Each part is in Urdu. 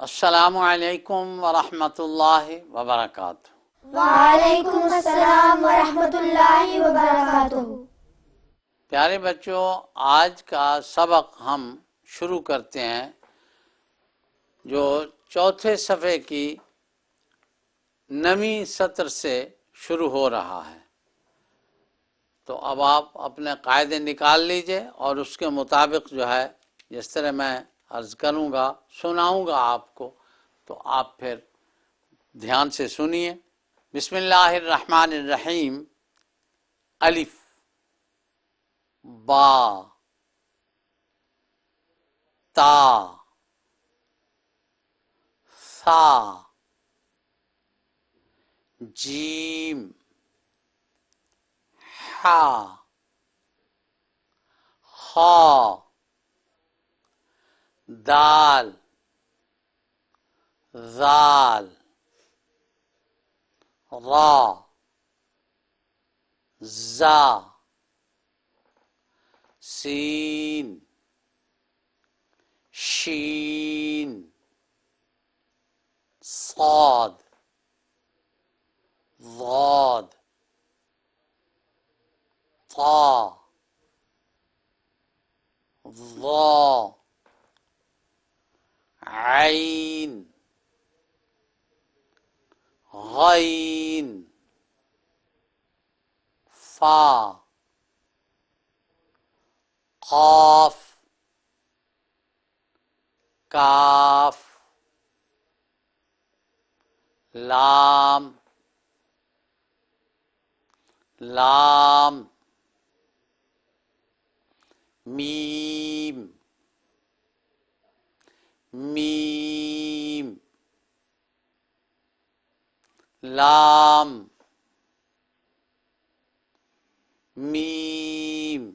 السلام علیکم ورحمۃ اللہ وبرکاتہ۔ وعلیکم السلام ورحمۃ اللہ وبرکاتہ۔ پیارے بچوں، آج کا سبق ہم شروع کرتے ہیں جو چوتھے صفحے کی 9ویں سطر سے شروع ہو رہا ہے۔ تو اب آپ اپنے قاعدے نکال لیجئے اور اس کے مطابق جو ہے جس طرح میں عرض کروں گا سناؤں گا آپ کو، تو آپ پھر دھیان سے سنیے۔ بسم اللہ الرحمن الرحیم۔ الف، با، تا، ثا، جیم، حا، خا، دال، ذال، را، زا، سین، شین، صاد، ضاد، طا، ظا، عین، غین، فا، قاف، کاف، لام، لام، میم، میم، لام، میم،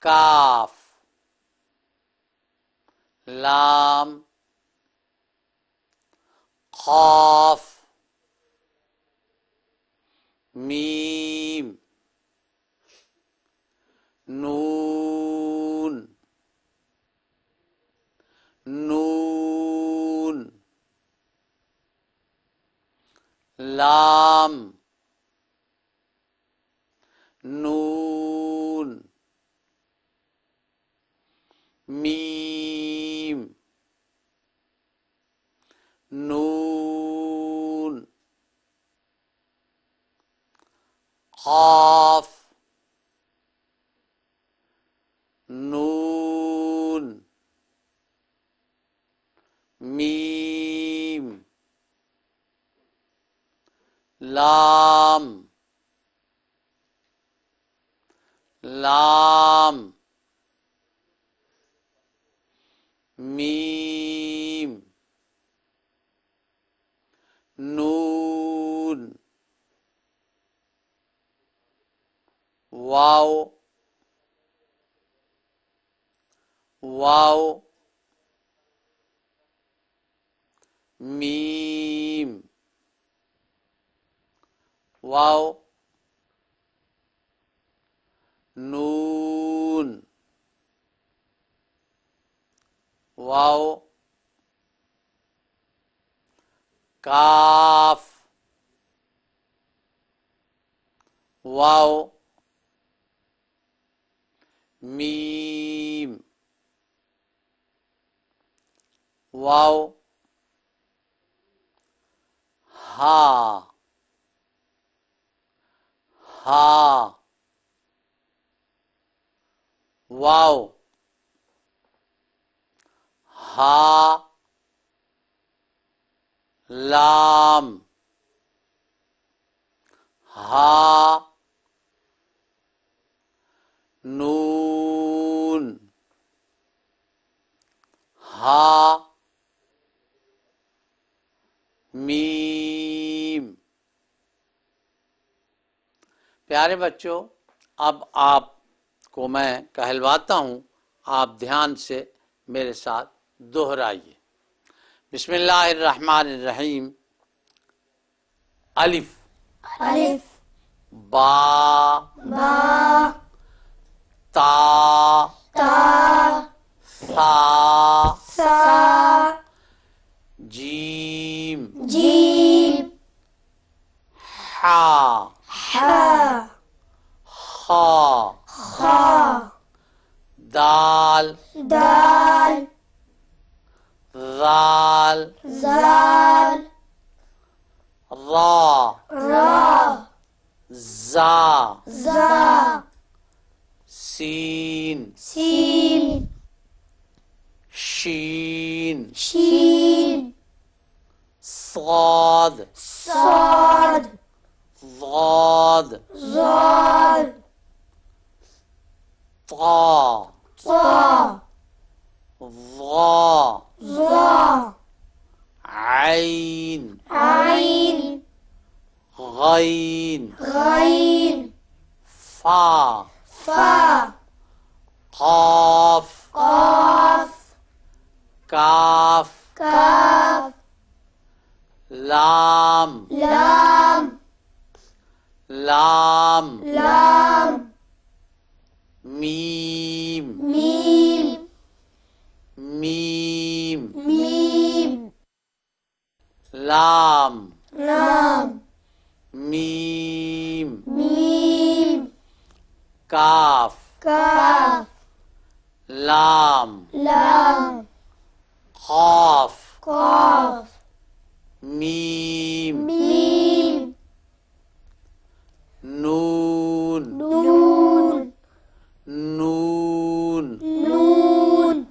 کاف، لام، قاف، میم، نون، نون، لام، نون، میم، نون، قاف، نون، میم، لام، لام، میم، نون، واو، واو، میم، واو، نون، واو، کاف، واو، میم، واو، ہا، ہا، واو، ہا، لام، ہا، نون، ہا، میم۔ پیارے بچوں، اب آپ کو میں کہلواتا ہوں، آپ دھیان سے میرے ساتھ دہرائیے۔ بسم اللہ الرحمن الرحیم۔ الف، الف، با، با، تا، تا، ثا، را را زا زا سین سین شین شین صاد صاد ضاد ضاد طا طا ظا ظا عین عین غین غین فا فا قاف قاف کاف کاف لام لام لام لام میم میم میم میم لام لام میم میم کاف کاف لام لام قاف قاف میم میم نون نون نون نون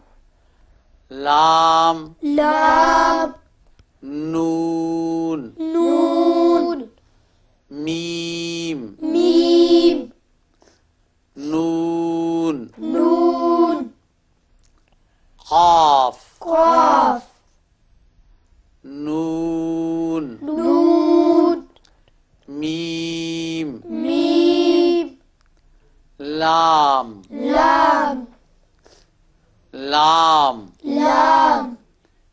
لام لام نون نون میم میم نون نون قاف قاف نون نون میم میم لام لام لام لام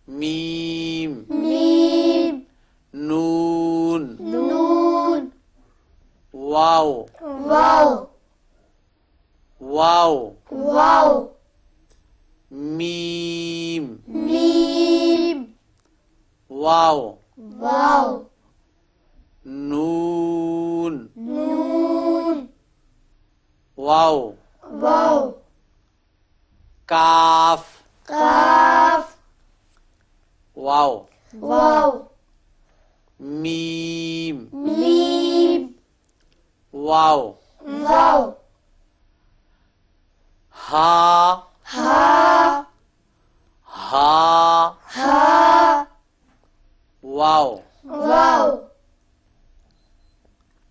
میم میم نون نون واو واو واو واو میم میم واو واو نون نون واو واو کاف کاف واو واو میم میم واو واو ہا ہا ہا ہا واو واو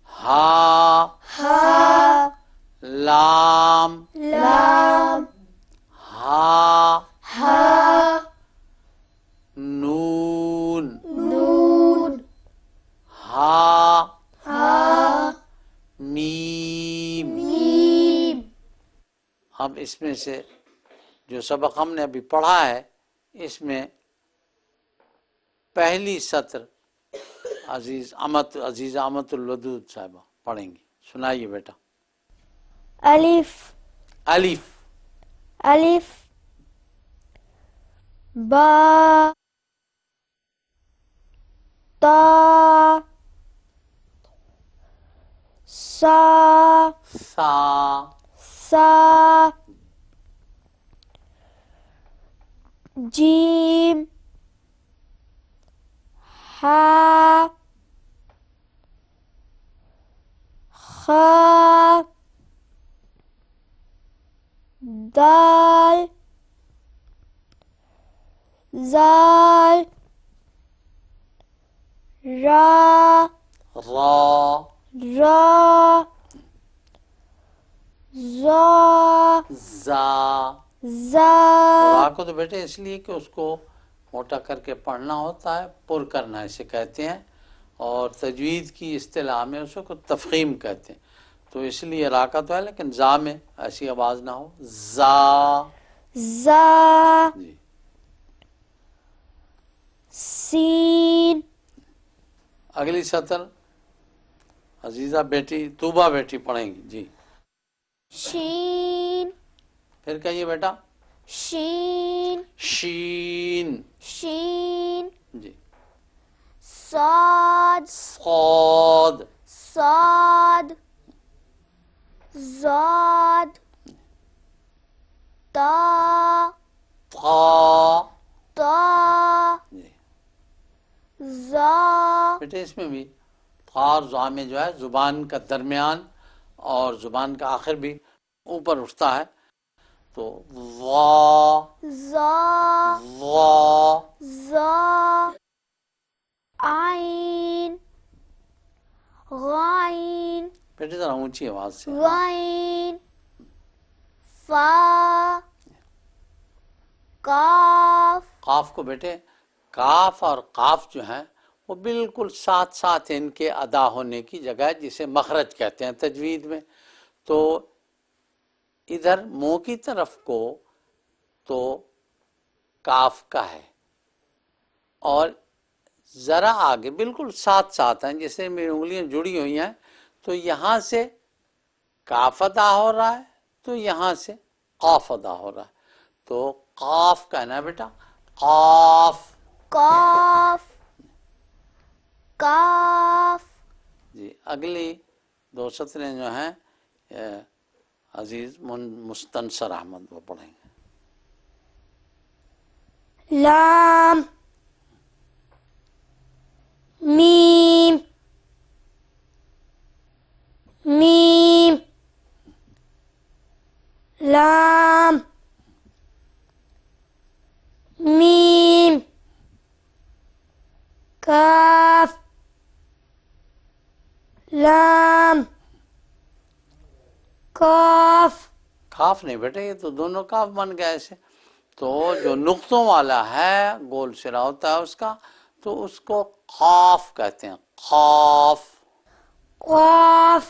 ہا ہا لام لام ہا ہا نون نون ہا ہا میم میم اب اس میں سے جو سبق ہم نے ابھی پڑھا ہے اس میں پہلی سطر عزیز امت الودود صاحبہ پڑھیں گی. سنائیے بیٹا. الف الف الف با تا سا سا سا جیم ہا خا دال زال را را را زا زا. زا را کو تو بیٹے اس لیے کہ اس کو موٹا کر کے پڑھنا ہوتا ہے، پر کرنا اسے کہتے ہیں، اور تجوید کی اصطلاح میں اس کو تفخیم کہتے ہیں، تو اس لیے را کا تو ہے لیکن زا میں ایسی آواز نہ ہو. زا زا جی. سین اگلی سطر عزیزہ بیٹی طوبہ بیٹی پڑھیں گی. جی. شین پھر کہیے بیٹا. شین شین. شین جی. صاد صاد. صاد زاد تا طا. تا جی. زا بیٹے اس میں بھی اور زا میں جو ہے زبان کا درمیان اور زبان کا آخر بھی اوپر اٹھتا ہے، تو وا ظا وا. ظا عین غائن بیٹے ذرا اونچی آواز سے. غائن فا قاف قاف کو بیٹے، کاف اور قاف جو ہیں وہ بالکل ساتھ ساتھ ان کے ادا ہونے کی جگہ ہے، جسے مخرج کہتے ہیں تجوید میں. تو ادھر منہ کی طرف کو تو کاف کا ہے، اور ذرا آگے بالکل ساتھ ساتھ ہیں، جیسے میری انگلیاں جڑی ہوئی ہیں، تو یہاں سے کاف ادا ہو رہا ہے، تو یہاں سے قاف ادا ہو رہا ہے. تو قاف کہنا ہے بیٹا، قاف. قاف کاف جی اگلی دو سطریں جو ہیں عزیز مستنصر احمد وہ پڑھیں گے. لام میم میم لام میم کاف لام کاف کاف نہیں بیٹے، یہ تو دونوں کاف بن گئے ایسے. تو جو نقطوں والا ہے گول سرا ہوتا ہے اس کا، تو اس کو قاف کہتے ہیں. قاف. قاف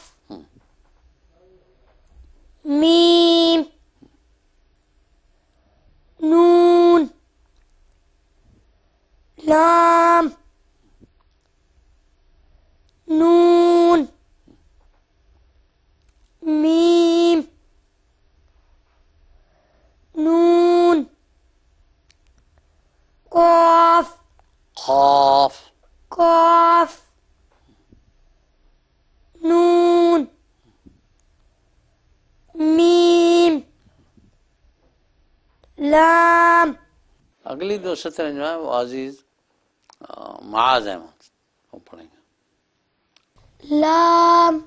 میم نون لام نون میم نون قاف قاف. قاف نون میم لام اگلی دو سطریں جو ہیں وہ عزیز معاذ احمد وہ پڑھیں گے. لام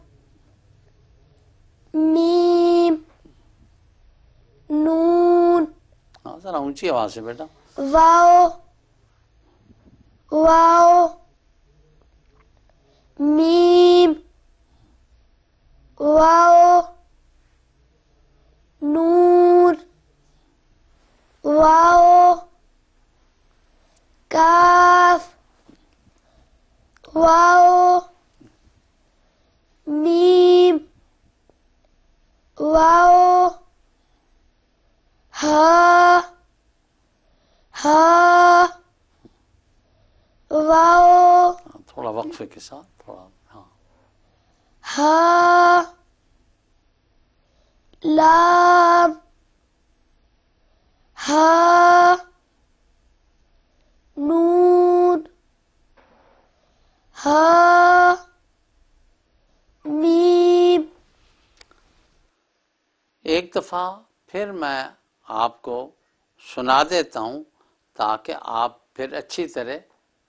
میم نون ہاں ذرا اونچی آواز سے بیٹا. واو واو میم واو نون واو کاف واو میم واو ہا ہا واو تھوڑا وقفے کے ساتھ تھوڑا. ہاں ہا لام ہا نون ہا میم. ایک دفعہ پھر میں آپ کو سنا دیتا ہوں تاکہ آپ پھر اچھی طرح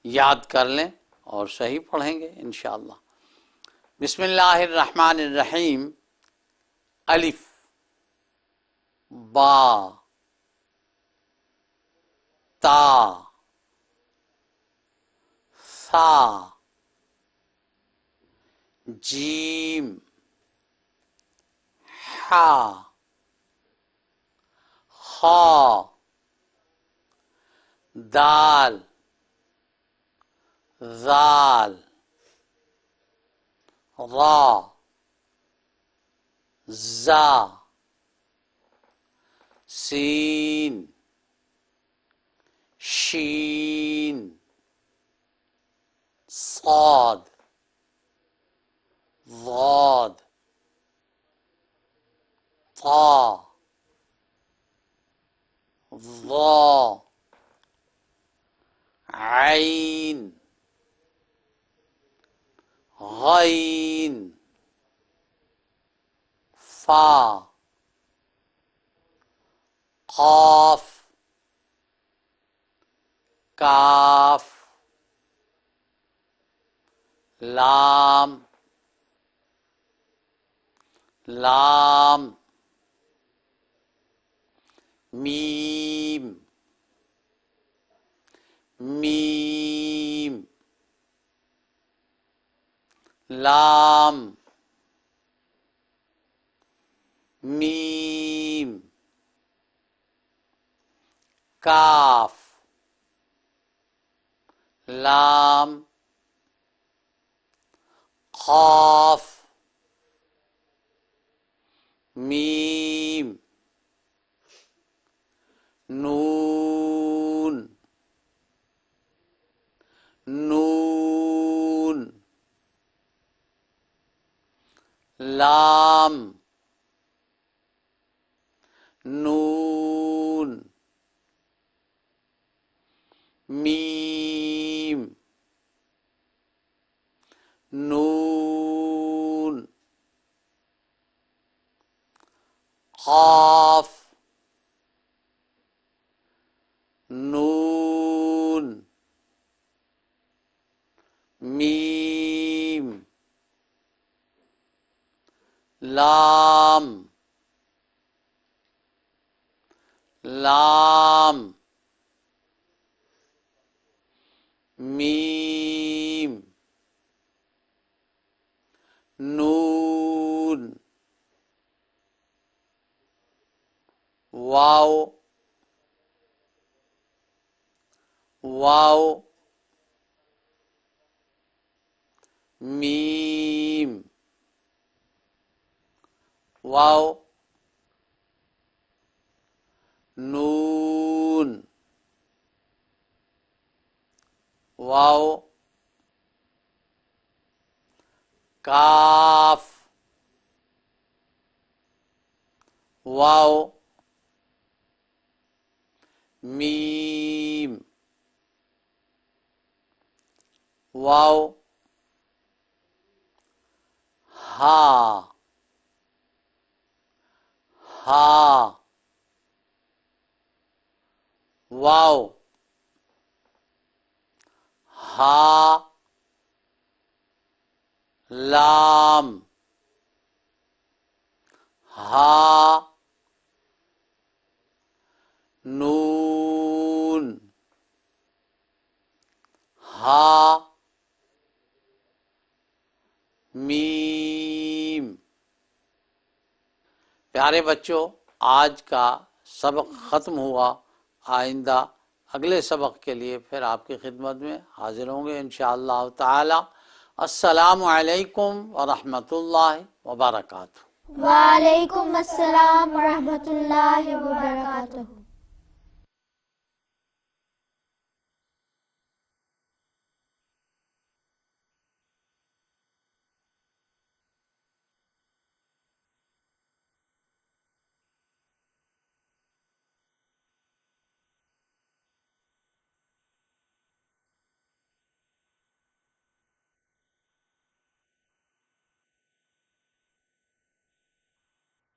یاد کر لیں اور صحیح پڑھیں گے انشاءاللہ. بسم اللہ الرحمن الرحیم. الف با تا ثا جیم حا خا دال ذال را زا سین شین صاد ضاد طا ظا عین غین فا قاف کاف لام لام میم میم لام میم کاف لام قاف میم نون نون لام نون میم نون قاف نون میم لام لام میم نون واو واو میم واو نون واو کاف واو میم واو ہا ہا واو ہا لام ہا نون ہا میم۔ پیارے بچوں، آج کا سبق ختم ہوا۔ آئندہ اگلے سبق کے لیے پھر آپ کی خدمت میں حاضر ہوں گے انشاءاللہ تعالی۔ السلام علیکم ورحمۃ اللہ وبرکاتہ۔ وعلیکم السلام ورحمۃ اللہ وبرکاتہ۔